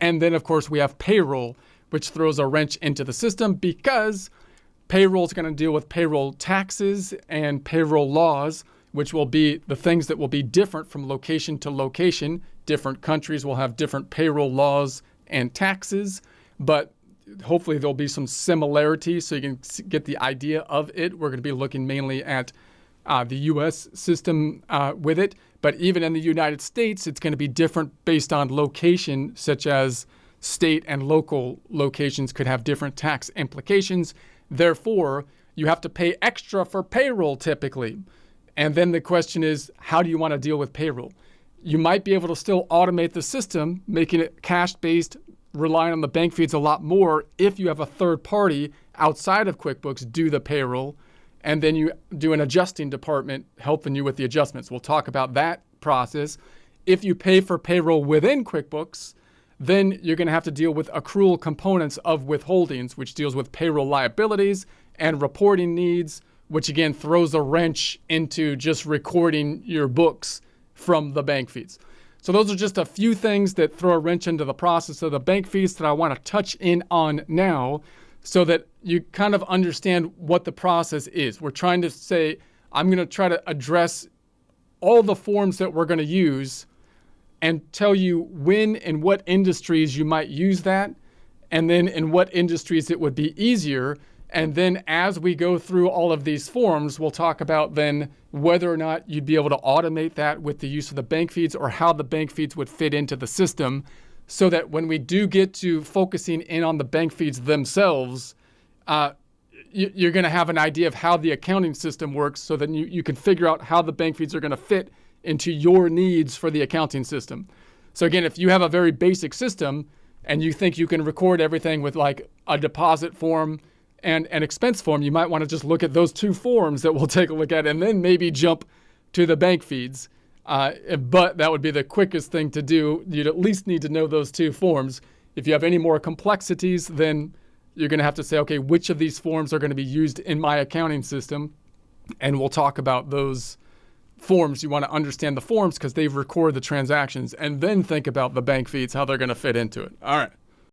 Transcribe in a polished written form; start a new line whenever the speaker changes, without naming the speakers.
And then, of course, we have payroll, which throws a wrench into the system because payroll is going to deal with payroll taxes and payroll laws, which will be the things that will be different from location to location. Different countries will have different payroll laws and taxes, but hopefully there'll be some similarities so you can get the idea of it. We're going to be looking mainly at the U.S. system with it, but even in the United States, it's going to be different based on location, such as state and local locations could have different tax implications. Therefore, you have to pay extra for payroll typically. And then the question is, how do you want to deal with payroll? You might be able to still automate the system, making it cash-based, relying on the bank feeds a lot more if you have a third party outside of QuickBooks do the payroll, and then you do an adjusting department helping you with the adjustments. We'll talk about that process. If you pay for payroll within QuickBooks, then you're going to have to deal with accrual components of withholdings, which deals with payroll liabilities and reporting needs, which again throws a wrench into just recording your books from the bank feeds. So those are just a few things that throw a wrench into the process of the bank feeds that I want to touch in on now so that you kind of understand what the process is. We're trying to say, I'm going to try to address all the forms that we're going to use and tell you when and what industries you might use that, and then in what industries it would be easier. And then as we go through all of these forms, we'll talk about then whether or not you'd be able to automate that with the use of the bank feeds or how the bank feeds would fit into the system so that when we do get to focusing in on the bank feeds themselves, you're going to have an idea of how the accounting system works so that you can figure out how the bank feeds are going to fit into your needs for the accounting system. So again, if you have a very basic system and you think you can record everything with like a deposit form and an expense form, you might want to just look at those two forms that we'll take a look at and then maybe jump to the bank feeds. But that would be the quickest thing to do. You'd at least need to know those two forms. If you have any more complexities, then you're going to have to say, okay, which of these forms are going to be used in my accounting system? And we'll talk about those forms. You want to understand the forms because they record the transactions and then think about the bank feeds, how they're going to fit into it. All right.